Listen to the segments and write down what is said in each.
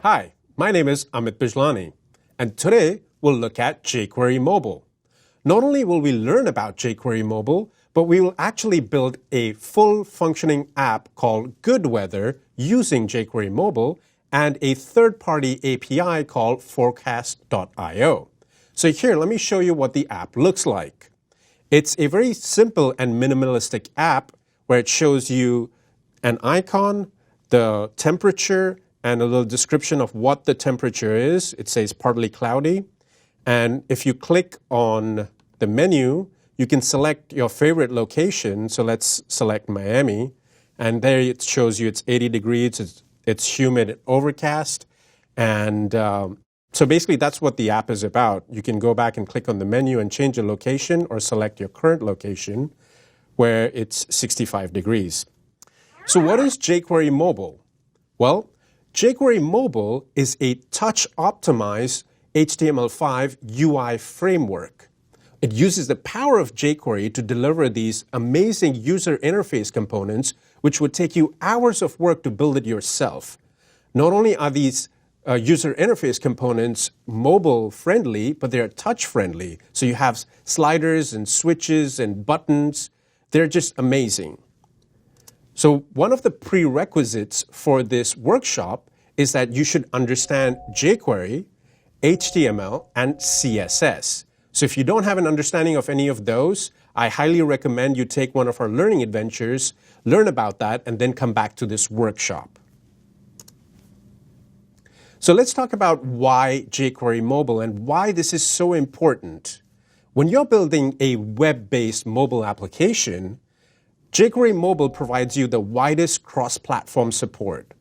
Hi, my name is Amit Bijlani, and today we'll look at jQuery Mobile. Not only will we learn about jQuery Mobile, but we will actually build a full functioning app called Good Weather using jQuery Mobile and a third-party API called forecast.io. So here, let me show you what the app looks like. It's a very simple and minimalistic app where it shows you an icon, the temperature, and a little description of what the temperature is. It says partly cloudy. And if you click on the menu, you can select your favorite location. So let's select Miami. And there it shows you it's 80 degrees, it's humid, overcast. And so basically that's what the app is about. You can go back and click on the menu and change the location or select your current location where it's 65 degrees. So what is jQuery Mobile? Well, jQuery Mobile is a touch-optimized HTML5 UI framework. It uses the power of jQuery to deliver these amazing user interface components, which would take you hours of work to build it yourself. Not only are these user interface components mobile-friendly, but they're touch-friendly. So you have sliders and switches and buttons. They're just amazing. So one of the prerequisites for this workshop is that you should understand jQuery, HTML, and CSS. So if you don't have an understanding of any of those, I highly recommend you take one of our learning adventures, learn about that, and then come back to this workshop. So let's talk about why jQuery Mobile and why this is so important. When you're building a web-based mobile application, jQuery Mobile provides you the widest cross-platform support.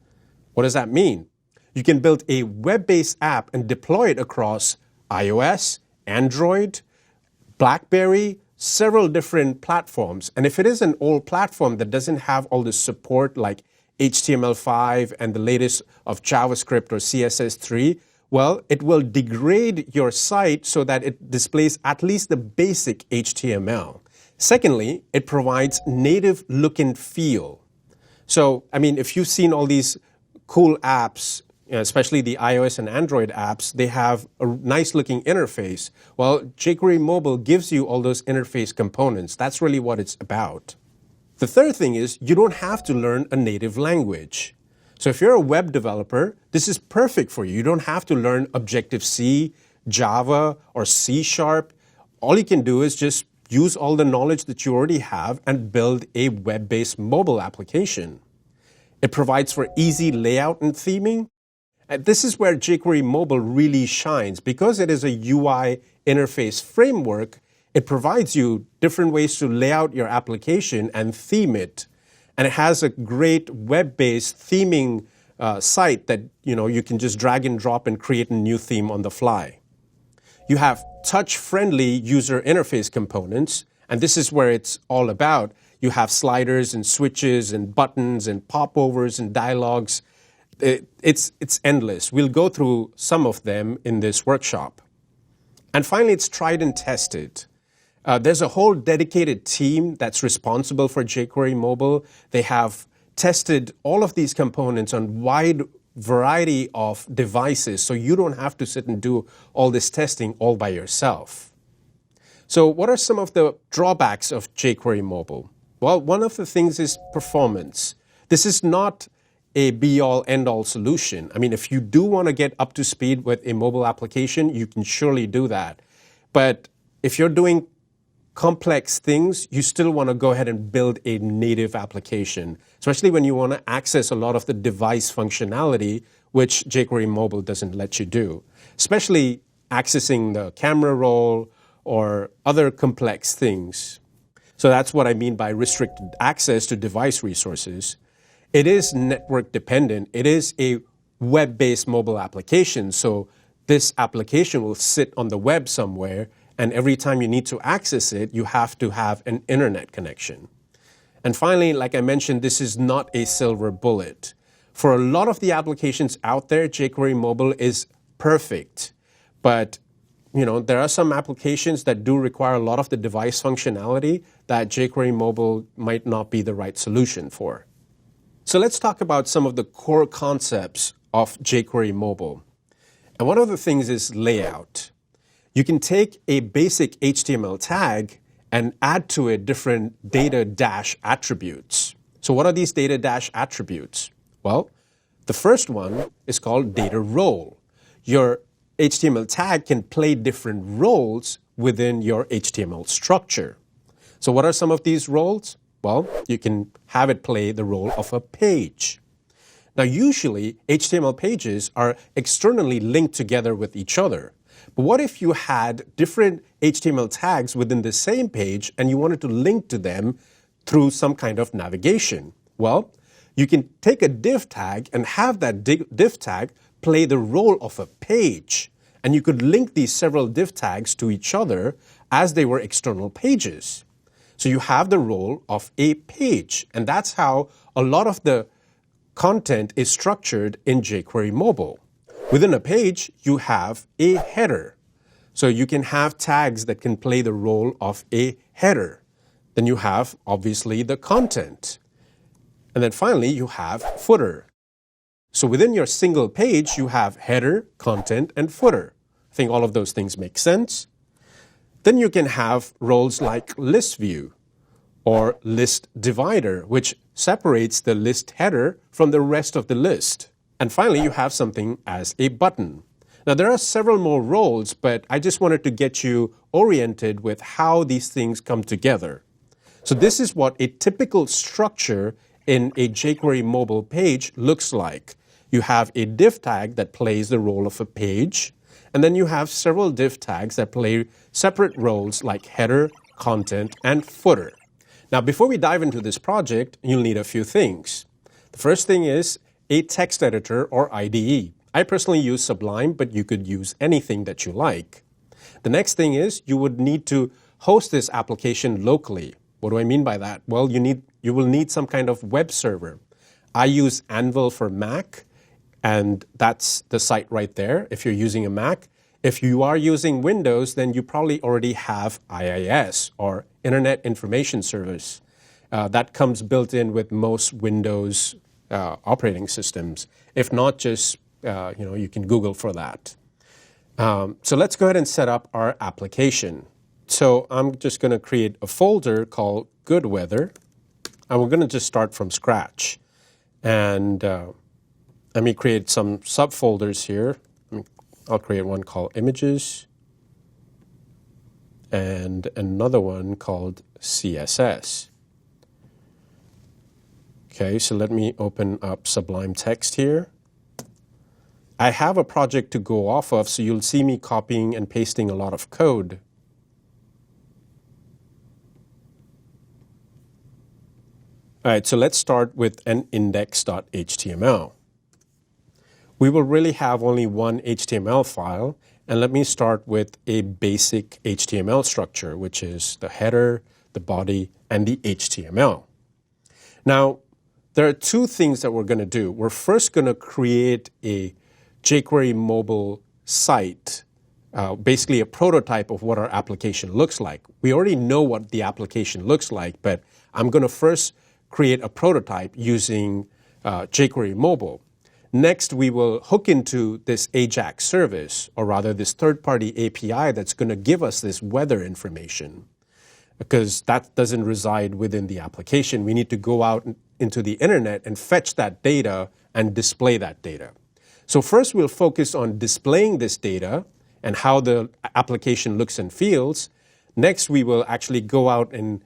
What does that mean? You can build a web-based app and deploy it across iOS, Android, BlackBerry, several different platforms. And if it is an old platform that doesn't have all the support like HTML5 and the latest of JavaScript or CSS3, well, it will degrade your site so that it displays at least the basic HTML. Secondly, it provides native look and feel. So, I mean, if you've seen all these cool apps, especially the iOS and Android apps, they have a nice looking interface. Well, jQuery Mobile gives you all those interface components. That's really what it's about. The third thing is you don't have to learn a native language. So if you're a web developer, this is perfect for you. You don't have to learn Objective-C, Java, or C#. All you can do is just use all the knowledge that you already have and build a web-based mobile application. It provides for easy layout and theming. And this is where jQuery Mobile really shines. Because it is a UI interface framework, it provides you different ways to lay out your application and theme it. And it has a great web-based theming site that you can just drag and drop and create a new theme on the fly. You have touch-friendly user interface components, and this is where it's all about. You have sliders and switches and buttons and popovers and dialogues. It's endless. We'll go through some of them in this workshop. And finally, it's tried and tested. There's a whole dedicated team that's responsible for jQuery Mobile. They have tested all of these components on wide variety of devices, so you don't have to sit and do all this testing all by yourself. So what are some of the drawbacks of jQuery Mobile? Well, one of the things is performance. This is not a be-all, end-all solution. I mean, if you do want to get up to speed with a mobile application, you can surely do that. But if you're doing complex things, you still want to go ahead and build a native application, especially when you want to access a lot of the device functionality, which jQuery Mobile doesn't let you do, especially accessing the camera roll or other complex things. So that's what I mean by restricted access to device resources. It is network dependent. It is a web-based mobile application, so this application will sit on the web somewhere, and every time you need to access it, you have to have an internet connection. And finally, like I mentioned, this is not a silver bullet. For a lot of the applications out there, jQuery Mobile is perfect. But there are some applications that do require a lot of the device functionality that jQuery Mobile might not be the right solution for. So let's talk about some of the core concepts of jQuery Mobile. And one of the things is layout. You can take a basic HTML tag and add to it different data dash attributes. So what are these data dash attributes? Well, the first one is called data role. Your HTML tag can play different roles within your HTML structure. So what are some of these roles? Well, you can have it play the role of a page. Now, usually, HTML pages are externally linked together with each other. But what if you had different HTML tags within the same page and you wanted to link to them through some kind of navigation? Well, you can take a div tag and have that div tag play the role of a page. And you could link these several div tags to each other as they were external pages. So you have the role of a page. And that's how a lot of the content is structured in jQuery Mobile. Within a page, you have a header. So you can have tags that can play the role of a header. Then you have, obviously, the content. And then finally, you have footer. So within your single page, you have header, content, and footer. I think all of those things make sense. Then you can have roles like list view or list divider, which separates the list header from the rest of the list. And finally, you have something as a button. Now, there are several more roles, but I just wanted to get you oriented with how these things come together. So this is what a typical structure in a jQuery mobile page looks like. You have a div tag that plays the role of a page, and then you have several div tags that play separate roles like header, content, and footer. Now, before we dive into this project, you'll need a few things. The first thing is a text editor or IDE. I personally use Sublime, but you could use anything that you like. The next thing is you would need to host this application locally. What do I mean by that? Well, you will need some kind of web server. I use Anvil for Mac, and that's the site right there if you're using a Mac. If you are using Windows, then you probably already have IIS, or Internet Information Service. That comes built in with most Windows operating systems. If not, just you can Google for that. So let's go ahead and set up our application. So I'm just going to create a folder called Good Weather, and we're going to just start from scratch. And let me create some subfolders here. I'll create one called Images and another one called CSS. Okay, so let me open up Sublime Text here. I have a project to go off of, so you'll see me copying and pasting a lot of code. All right, so let's start with an index.html. We will really have only one HTML file, and let me start with a basic HTML structure, which is the header, the body, and the HTML. Now, there are two things that we're going to do. We're first going to create a jQuery mobile site, basically a prototype of what our application looks like. We already know what the application looks like, but I'm going to first create a prototype using jQuery mobile. Next, we will hook into this AJAX service, or rather this third-party API that's going to give us this weather information, because that doesn't reside within the application. We need to go out into the internet and fetch that data and display that data. So first, we'll focus on displaying this data and how the application looks and feels. Next, we will actually go out and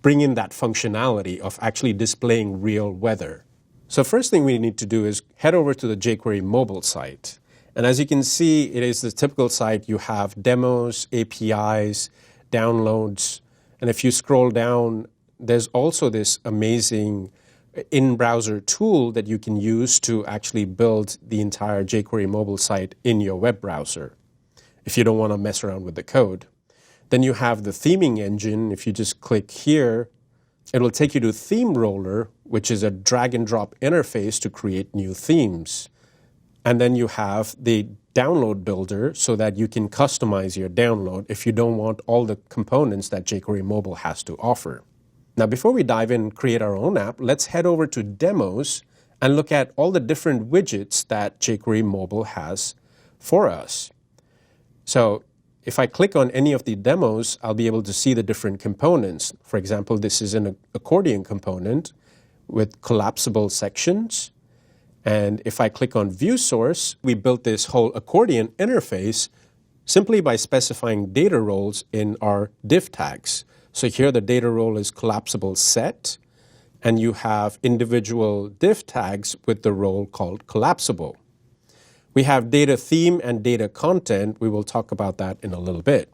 bring in that functionality of actually displaying real weather. So first thing we need to do is head over to the jQuery mobile site. And as you can see, it is the typical site. You have demos, APIs, downloads. And if you scroll down, there's also this amazing in-browser tool that you can use to actually build the entire jQuery mobile site in your web browser if you don't want to mess around with the code. Then you have the theming engine. If you just click here, it will take you to Theme Roller, which is a drag and drop interface to create new themes. And then you have the download builder so that you can customize your download if you don't want all the components that jQuery Mobile has to offer. Now, before we dive in and create our own app, let's head over to Demos and look at all the different widgets that jQuery Mobile has for us. So if I click on any of the demos, I'll be able to see the different components. For example, this is an accordion component with collapsible sections. And if I click on View Source, we built this whole accordion interface simply by specifying data roles in our div tags. So here the data role is collapsible set, and you have individual div tags with the role called collapsible. We have data theme and data content. We will talk about that in a little bit.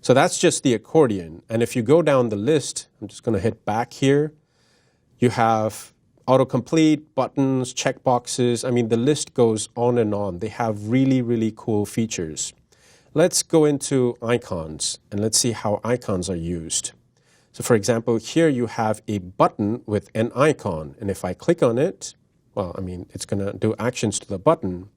So that's just the accordion. And if you go down the list, I'm just going to hit back here. You have autocomplete, buttons, checkboxes. I mean, the list goes on and on. They have really, really cool features. Let's go into icons and let's see how icons are used. So for example, here you have a button with an icon. And if I click on it, well, I mean, it's going to do actions to the button.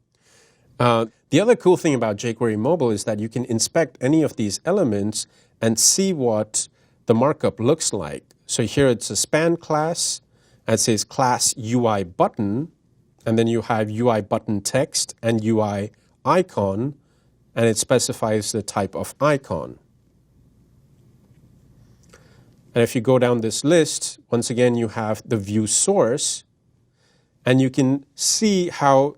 The other cool thing about jQuery Mobile is that you can inspect any of these elements and see what the markup looks like. So here it's a span class. It says class UI button, and then you have UI button text and UI icon, and it specifies the type of icon. And if you go down this list, once again, you have the view source, and you can see how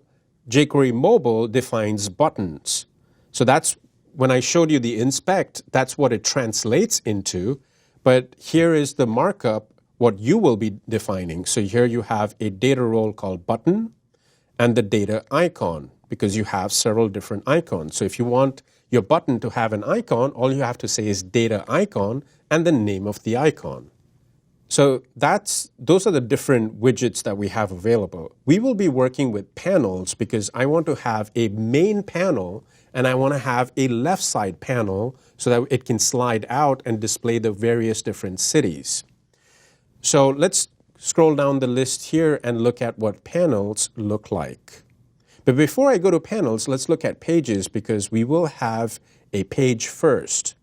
jQuery Mobile defines buttons. So that's when I showed you the inspect, that's what it translates into. But here is the markup, what you will be defining. So here you have a data role called button and the data icon, because you have several different icons. So if you want your button to have an icon, all you have to say is data icon and the name of the icon. So those are the different widgets that we have available. We will be working with panels because I want to have a main panel and I want to have a left side panel so that it can slide out and display the various different cities. So let's scroll down the list here and look at what panels look like. But before I go to panels, let's look at pages because we will have a page first.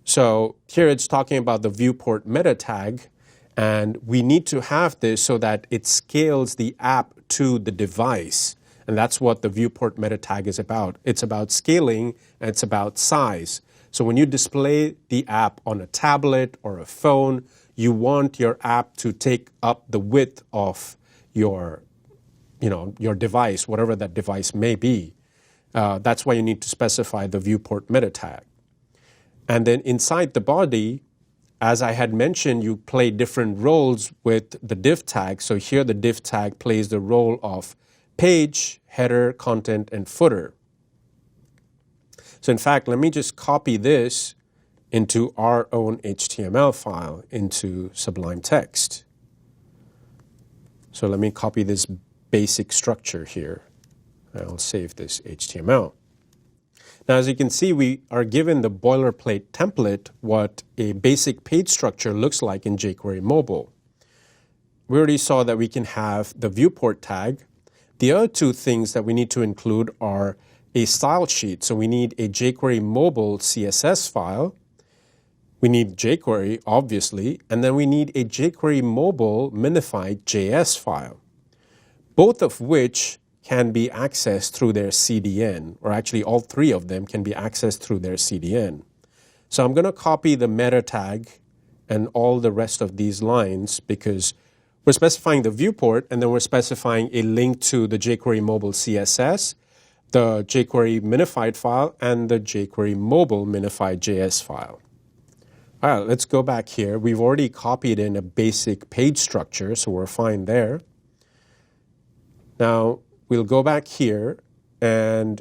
So here it's talking about the viewport meta tag, and we need to have this so that it scales the app to the device. And that's what the viewport meta tag is about. It's about scaling and it's about size. So when you display the app on a tablet or a phone, you want your app to take up the width of your device, whatever that device may be. That's why you need to specify the viewport meta tag. And then inside the body, as I had mentioned, you play different roles with the div tag. So here the div tag plays the role of page, header, content, and footer. So in fact, let me just copy this into our own HTML file into Sublime Text. So let me copy this basic structure here. I'll save this HTML. Now, as you can see, we are given the boilerplate template what a basic page structure looks like in jQuery Mobile. We already saw that we can have the viewport tag. The other two things that we need to include are a style sheet. So we need a jQuery Mobile CSS file. We need jQuery, obviously, and then we need a jQuery Mobile minified JS file, both of which can be accessed through their CDN, or actually all three of them can be accessed through their CDN. So I'm going to copy the meta tag and all the rest of these lines because we're specifying the viewport and then we're specifying a link to the jQuery Mobile CSS, the jQuery minified file, and the jQuery Mobile minified JS file. All right, let's go back here. We've already copied in a basic page structure, so we're fine there. Now, we'll go back here and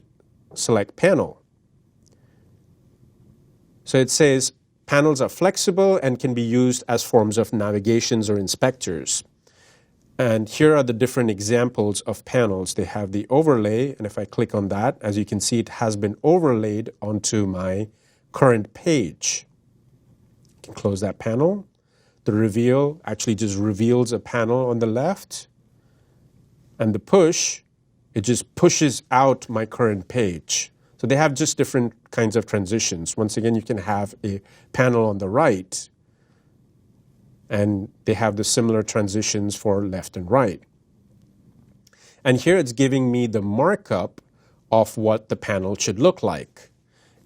select panel. So it says panels are flexible and can be used as forms of navigations or inspectors. And here are the different examples of panels. They have the overlay, and if I click on that, as you can see, it has been overlaid onto my current page. You can close that panel. The reveal actually just reveals a panel on the left. And the push, it just pushes out my current page. So they have just different kinds of transitions. Once again, you can have a panel on the right, and they have the similar transitions for left and right. And here it's giving me the markup of what the panel should look like.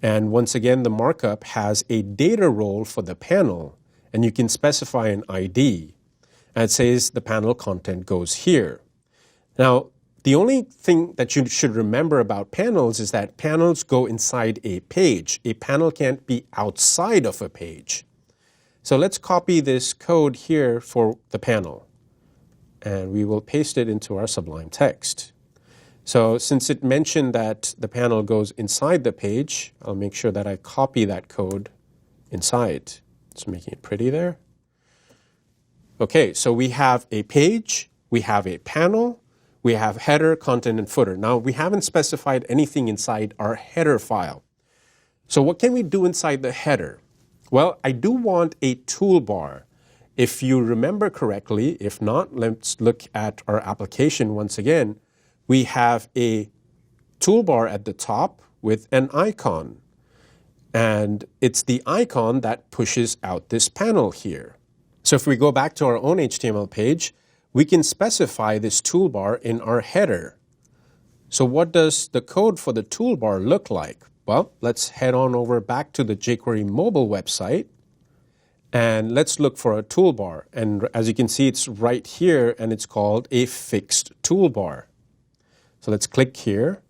And once again, the markup has a data role for the panel, and you can specify an ID. And it says the panel content goes here. Now, the only thing that you should remember about panels is that panels go inside a page. A panel can't be outside of a page. So let's copy this code here for the panel, and we will paste it into our Sublime text. So since it mentioned that the panel goes inside the page, I'll make sure that I copy that code inside. So making it pretty there. Okay, so we have a page, we have a panel, we have header, content, and footer. Now, we haven't specified anything inside our header file. So what can we do inside the header? Well, I do want a toolbar. If you remember correctly, if not, let's look at our application once again. We have a toolbar at the top with an icon. And it's the icon that pushes out this panel here. So if we go back to our own HTML page, we can specify this toolbar in our header. So what does the code for the toolbar look like? Well, let's head on over back to the jQuery mobile website, and let's look for a toolbar. And as you can see, it's right here, and it's called a fixed toolbar. So let's click here,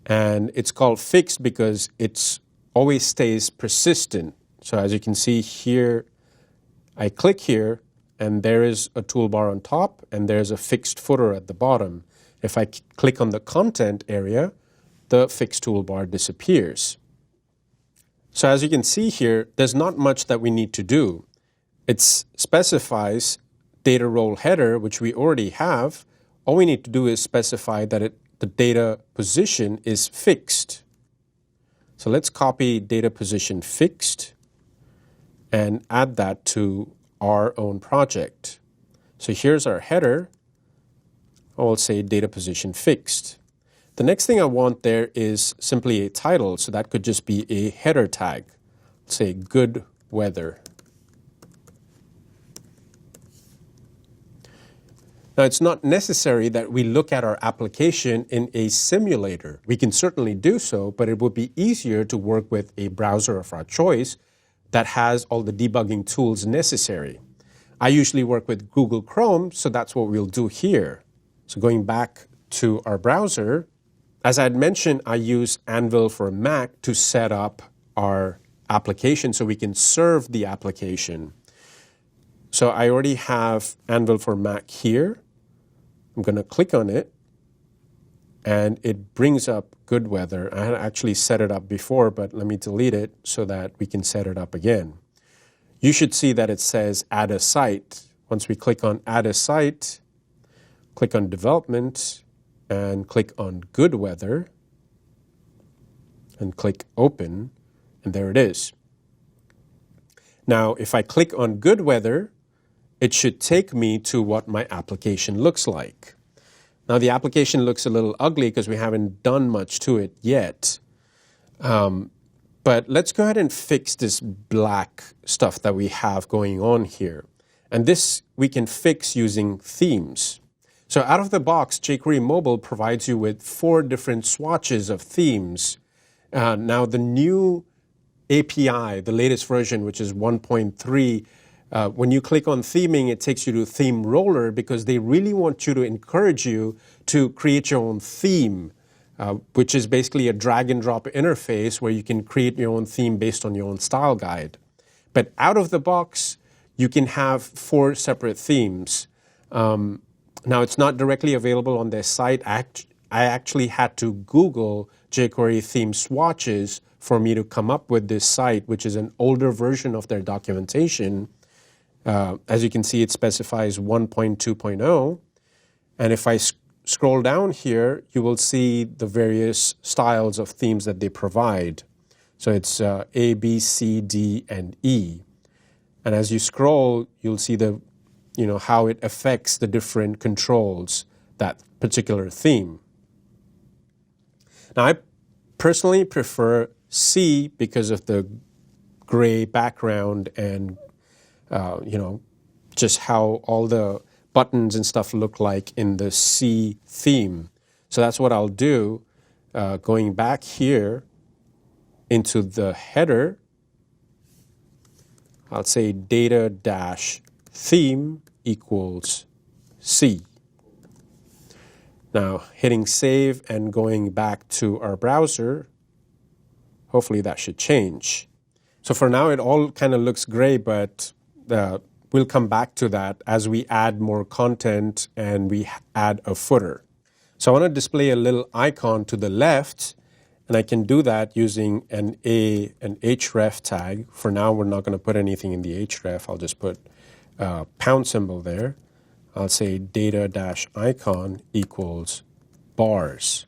and it's called fixed because it always stays persistent. So as you can see here, I click here, and there is a toolbar on top, and there's a fixed footer at the bottom. If I click on the content area, the fixed toolbar disappears. So as you can see here, there's not much that we need to do. It specifies data role header, which we already have. All we need to do is specify that the data position is fixed. So let's copy data position fixed and add that to our own project. So here's our header. I will say data position fixed. The next thing I want there is simply a title, so that could just be a header tag. Let's say good weather. Now, it's not necessary that we look at our application in a simulator. We can certainly do so, but it would be easier to work with a browser of our choice that has all the debugging tools necessary. I usually work with Google Chrome, so that's what we'll do here. So going back to our browser, as I had mentioned, I use Anvil for Mac to set up our application so we can serve the application. So I already have Anvil for Mac here. I'm going to click on it, and it brings up good weather. I had actually set it up before, but let me delete it so that we can set it up again. You should see that it says add a site. Once we click on add a site, click on development, and click on good weather, and click open, and there it is. Now, if I click on good weather, it should take me to what my application looks like. Now, the application looks a little ugly because we haven't done much to it yet. But let's go ahead and fix this black stuff that we have going on here. And this we can fix using themes. So out of the box, jQuery Mobile provides you with 4 different swatches of themes. Now, the new API, the latest version, which is 1.3, when you click on theming, it takes you to Theme Roller because they really want you to encourage you to create your own theme, which is basically a drag and drop interface where you can create your own theme based on your own style guide. But out of the box, you can have 4 separate themes. Now, it's not directly available on their site. I actually had to Google jQuery theme swatches for me to come up with this site, which is an older version of their documentation. As you can see, it specifies 1.2.0. And if I scroll down here, you will see the various styles of themes that they provide. So it's A, B, C, D, and E. And as you scroll, you'll see how it affects the different controls, that particular theme. Now, I personally prefer C because of the gray background and, just how all the buttons and stuff look like in the C theme. So that's what I'll do. Going back here into the header, I'll say data-theme equals C. Now, hitting save and going back to our browser, hopefully that should change. So for now, it all kind of looks gray, but we'll come back to that as we add more content and we add a footer. So I want to display a little icon to the left, and I can do that using an href tag. For now, we're not going to put anything in the href. I'll just put a pound symbol there. I'll say data-icon equals bars.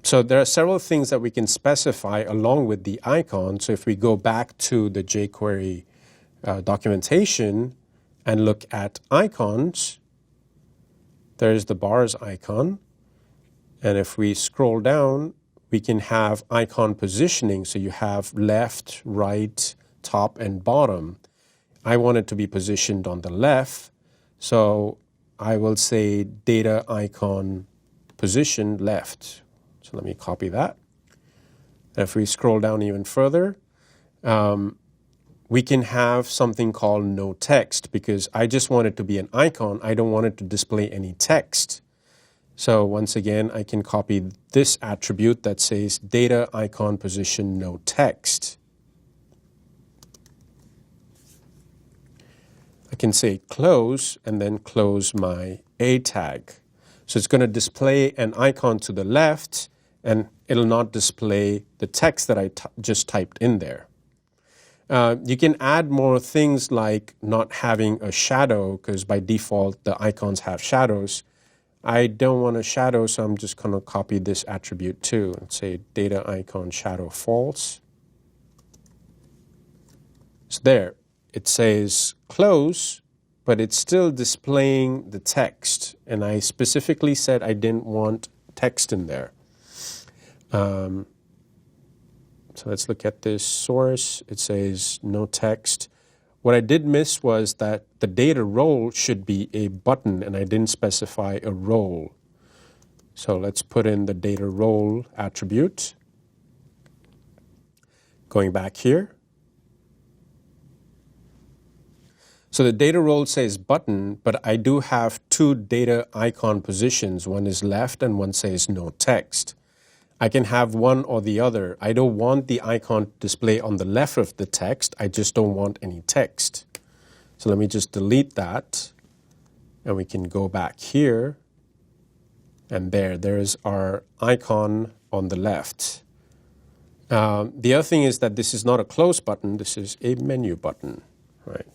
So there are several things that we can specify along with the icon. So if we go back to the jQuery documentation and look at icons, there's the bars icon. And if we scroll down, we can have icon positioning. So you have left, right, top, and bottom. I want it to be positioned on the left. So I will say data icon position left. So let me copy that. And if we scroll down even further, we can have something called no text because I just want it to be an icon. I don't want it to display any text. So once again, I can copy this attribute that says data icon position no text. I can say close and then close my A tag. So it's going to display an icon to the left and it'll not display the text that I just typed in there. You can add more things like not having a shadow because by default the icons have shadows. I don't want a shadow, so I'm just going to copy this attribute too and say data icon shadow false. So there. It says close, but it's still displaying the text. And I specifically said I didn't want text in there. So let's look at this source. It says no text. What I did miss was that the data role should be a button, and I didn't specify a role. So let's put in the data role attribute. Going back here. So the data role says button, but I do have two data icon positions. One is left and one says no text. I can have one or the other. I don't want the icon to display on the left of the text. I just don't want any text. So let me just delete that. And we can go back here. And there's our icon on the left. The other thing is that this is not a close button. This is a menu button, right?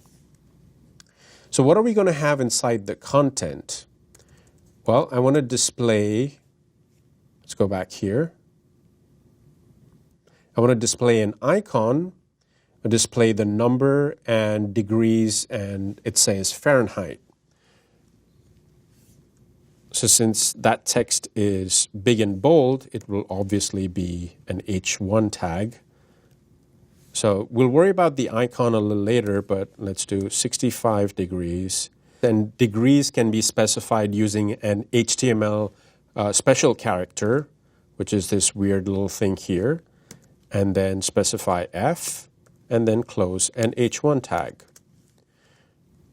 So what are we going to have inside the content? Well, I want to display, let's go back here. I want to display an icon, display the number and degrees, and it says Fahrenheit. So since that text is big and bold, it will obviously be an H1 tag. So we'll worry about the icon a little later, but let's do 65 degrees. And degrees can be specified using an HTML special character, which is this weird little thing here, and then specify F, and then close an H1 tag.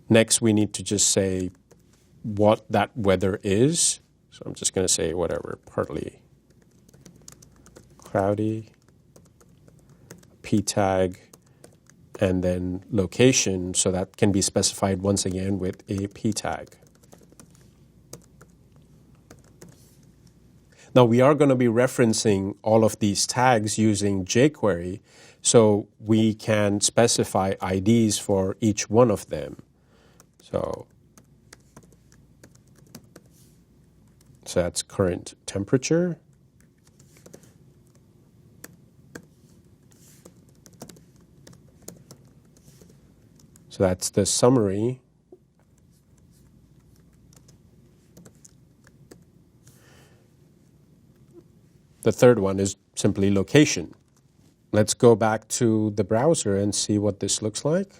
Next, we need to just say what that weather is. So I'm just going to say whatever, partly cloudy. P tag, and then location, so that can be specified once again with a P tag. Now we are going to be referencing all of these tags using jQuery, so we can specify IDs for each one of them. So that's current temperature. So that's the summary. The third one is simply location. Let's go back to the browser and see what this looks like.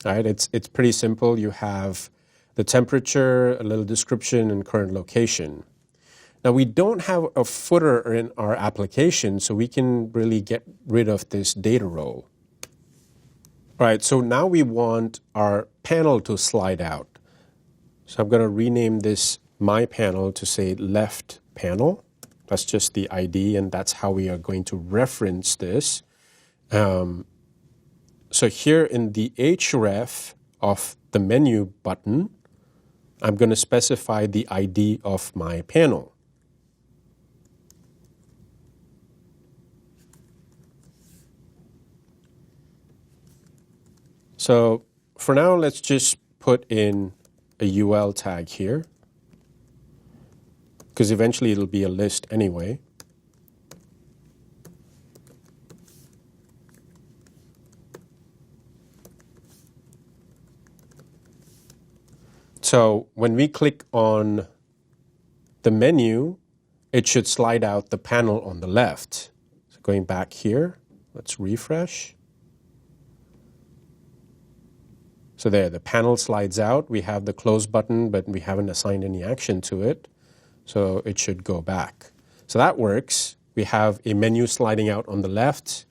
All right, it's pretty simple. You have the temperature, a little description, and current location. Now, we don't have a footer in our application, so we can really get rid of this data role. All right, so now we want our panel to slide out. So I'm going to rename this My Panel to say Left Panel. That's just the ID, and that's how we are going to reference this. So here in the href of the menu button, I'm going to specify the ID of my panel. So for now, let's just put in a UL tag here, because eventually it'll be a list anyway. So when we click on the menu, it should slide out the panel on the left. So going back here, let's refresh. So there, the panel slides out. We have the close button, but we haven't assigned any action to it. So it should go back. So that works. We have a menu sliding out on the left.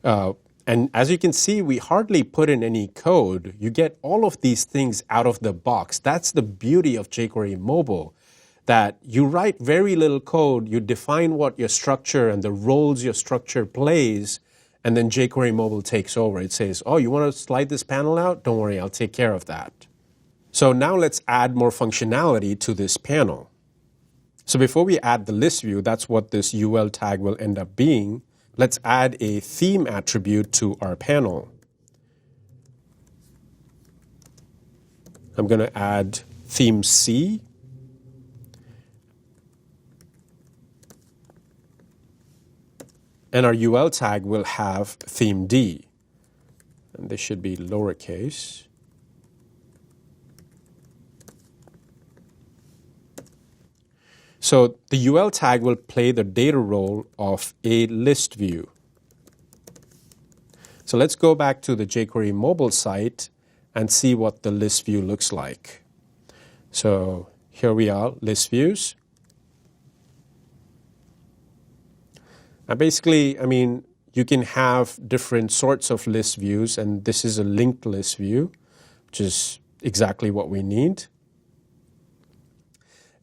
And as you can see, we hardly put in any code. You get all of these things out of the box. That's the beauty of jQuery Mobile, that you write very little code, you define what your structure and the roles your structure plays, and then jQuery Mobile takes over. It says, oh, you want to slide this panel out? Don't worry, I'll take care of that. So now let's add more functionality to this panel. So before we add the list view, that's what this UL tag will end up being. Let's add a theme attribute to our panel. I'm going to add theme C. And our UL tag will have theme D. And this should be lowercase. So the UL tag will play the data role of a list view. So let's go back to the jQuery mobile site and see what the list view looks like. So here we are, list views. Now basically, you can have different sorts of list views, and this is a linked list view, which is exactly what we need.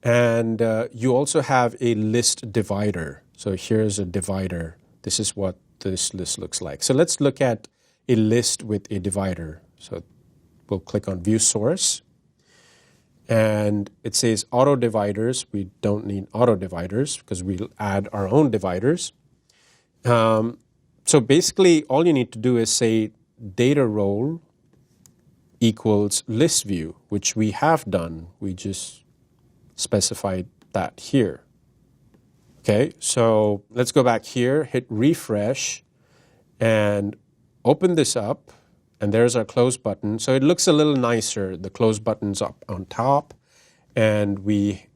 And you also have a list divider. So here's a divider. This is what this list looks like. So let's look at a list with a divider. So we'll click on View Source. And it says auto dividers. We don't need auto dividers because we'll add our own dividers. So basically, all you need to do is say data role equals list view, which we have done. We just specified that here. Okay, so let's go back here, hit refresh, and open this up, and there's our close button. So it looks a little nicer. The close button's up on top, and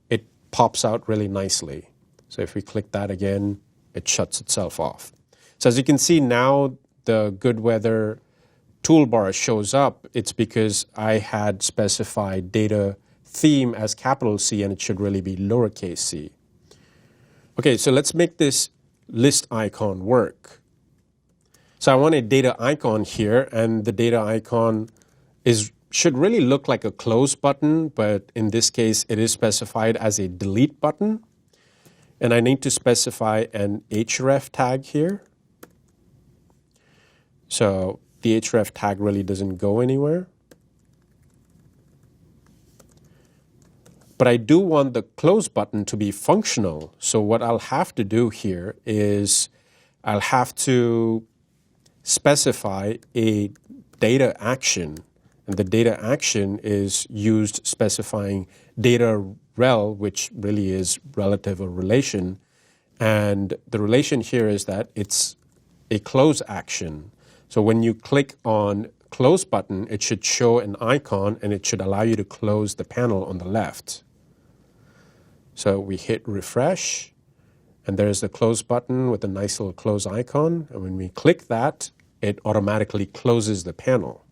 it pops out really nicely. So if we click that again, it shuts itself off. So as you can see now, the good weather toolbar shows up. It's because I had specified data theme as capital C, and it should really be lowercase c. Okay, so let's make this list icon work. So I want a data icon here, and the data icon should really look like a close button, but in this case, it is specified as a delete button. And I need to specify an href tag here. So the href tag really doesn't go anywhere. But I do want the close button to be functional. So what I'll have to do here is I'll have to specify a data action. And the data action is used specifying data rel, which really is relative or relation. And the relation here is that it's a close action. So when you click on close button, it should show an icon, and it should allow you to close the panel on the left. So we hit refresh, And there's the close button with a nice little close icon. And when we click that, it automatically closes the panel.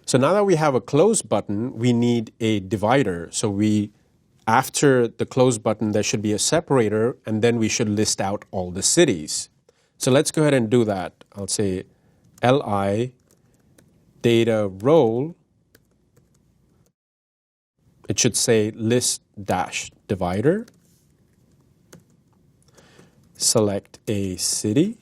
So now that we have a close button, we need a divider. So after the close button, there should be a separator, and then we should list out all the cities. So let's go ahead and do that. I'll say li data role. It should say list dash divider. Select a city.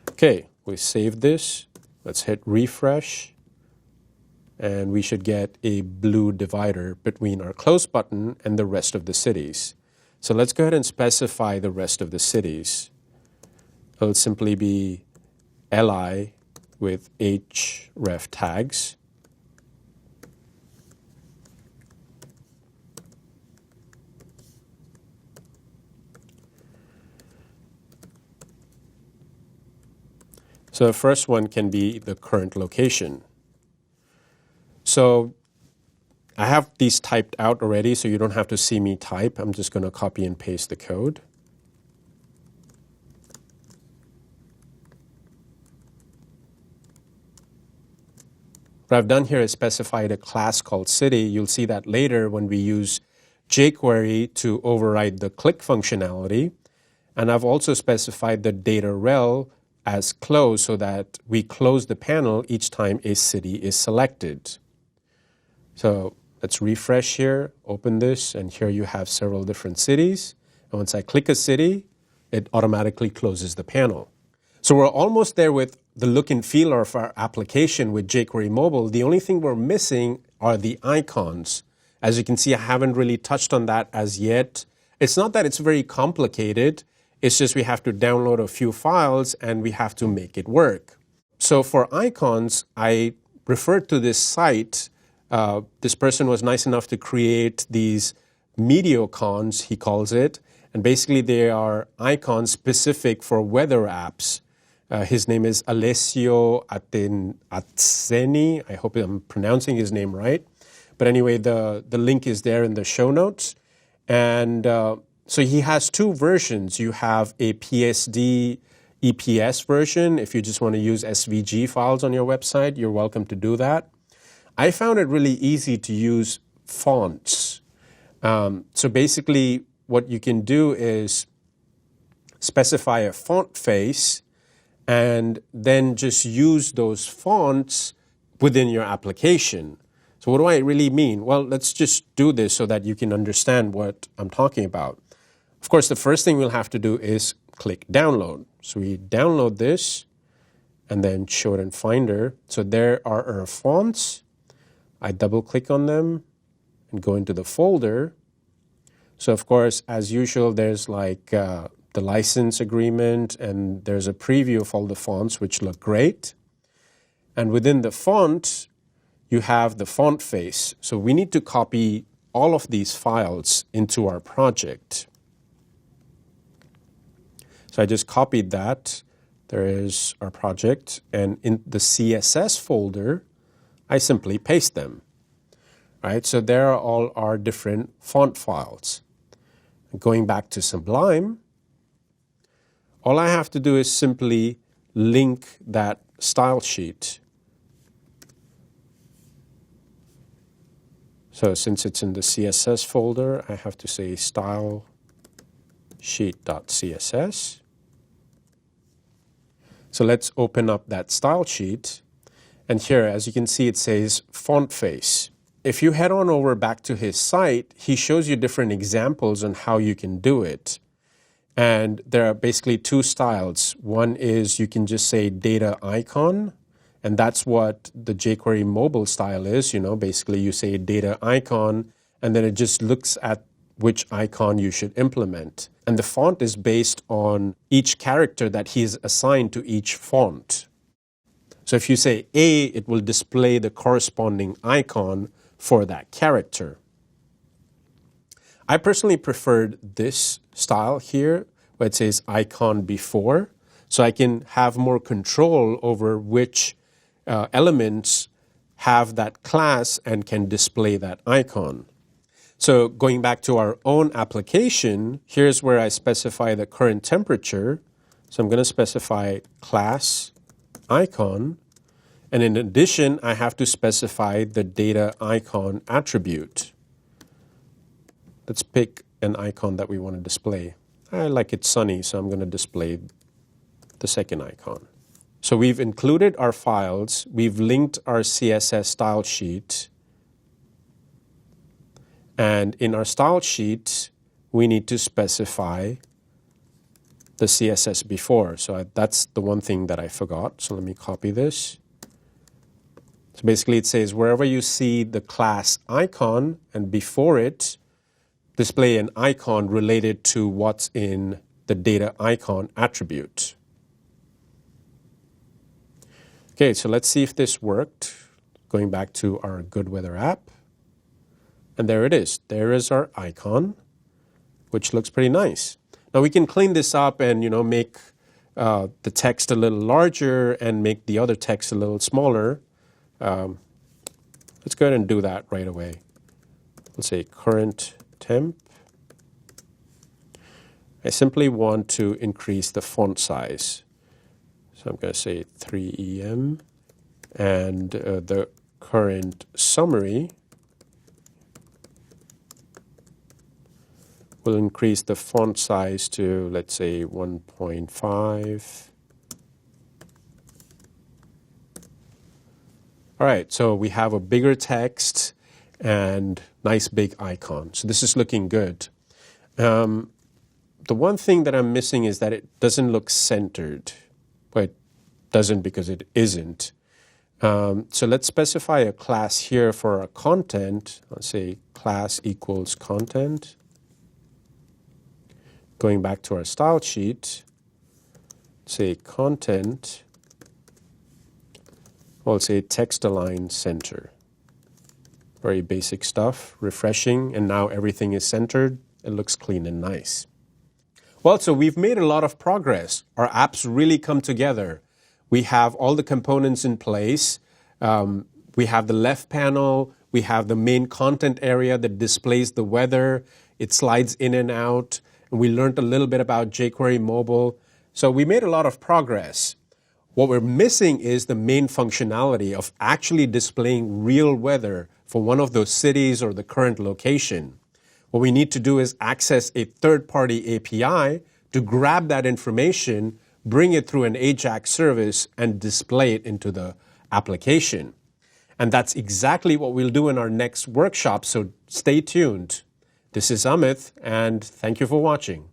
Okay, we saved this. Let's hit refresh. And we should get a blue divider between our close button and the rest of the cities. So let's go ahead and specify the rest of the cities. It'll simply be li with href tags. So the first one can be the current location. So I have these typed out already, so you don't have to see me type. I'm just going to copy and paste the code. What I've done here is specified a class called city. You'll see that later when we use jQuery to override the click functionality. And I've also specified the data rel as close so that we close the panel each time a city is selected. So let's refresh here, open this, and here you have several different cities. And once I click a city, it automatically closes the panel. So we're almost there with the look and feel of our application with jQuery Mobile. The only thing we're missing are the icons. As you can see, I haven't really touched on that as yet. It's not that it's very complicated. It's just we have to download a few files and we have to make it work. So for icons, I referred to this site. This person was nice enough to create these mediocons, he calls it. And basically they are icons specific for weather apps. His name is Alessio Atzeni. I hope I'm pronouncing his name right. But anyway, the link is there in the show notes. And so he has two versions. You have a PSD EPS version. If you just want to use SVG files on your website, you're welcome to do that. I found it really easy to use fonts. So basically what you can do is specify a font face and then just use those fonts within your application. So what do I really mean? Well, let's just do this so that you can understand what I'm talking about. Of course, the first thing we'll have to do is click download. So we download this and then show it in Finder. So there are our fonts. I double click on them and go into the folder. So of course, as usual, there's like the license agreement and there's a preview of all the fonts which look great. And within the font, you have the font face. So we need to copy all of these files into our project. So I just copied that. There is our project. And in the CSS folder, I simply paste them. Right? So there are all our different font files. Going back to Sublime, all I have to do is simply link that style sheet. So since it's in the CSS folder, I have to say style sheet.css. So let's open up that style sheet. And here, as you can see, it says font face. If you head on over back to his site, he shows you different examples on how you can do it. And there are basically two styles. One is you can just say data icon, and that's what the jQuery mobile style is. You know, basically you say data icon, and then it just looks at which icon you should implement. And the font is based on each character that he's assigned to each font. So if you say A, it will display the corresponding icon for that character. I personally preferred this style here, where it says icon before, so I can have more control over which elements have that class and can display that icon. So going back to our own application, here's where I specify the current temperature. So I'm going to specify class icon. And in addition, I have to specify the data icon attribute. Let's pick an icon that we want to display. I like it sunny, so I'm going to display the second icon. So we've included our files. We've linked our CSS style sheet. And in our style sheet, we need to specify the CSS before. So that's the one thing that I forgot. So let me copy this. So basically it says wherever you see the class icon and before it, display an icon related to what's in the data icon attribute. Okay, so let's see if this worked. Going back to our Good Weather app. And there it is. There is our icon, which looks pretty nice. Now we can clean this up and make the text a little larger and make the other text a little smaller. Let's go ahead and do that right away. Let's say current temp. I simply want to increase the font size. So I'm going to say 3EM. And the current summary will increase the font size to, let's say, 1.5. All right, so we have a bigger text and nice big icon. So this is looking good. The one thing that I'm missing is that it doesn't look centered. Well, it doesn't because it isn't. So let's specify a class here for our content. Let's say class equals content. Going back to our style sheet, say content, I'll say text align center. Very basic stuff, refreshing, and now everything is centered. It looks clean and nice. Well, so we've made a lot of progress. Our apps really come together. We have all the components in place. We have the left panel. We have the main content area that displays the weather. It slides in and out. And we learned a little bit about jQuery mobile. So we made a lot of progress. What we're missing is the main functionality of actually displaying real weather for one of those cities or the current location. What we need to do is access a third-party API to grab that information, bring it through an AJAX service, and display it into the application. And that's exactly what we'll do in our next workshop, so stay tuned. This is Amit, and thank you for watching.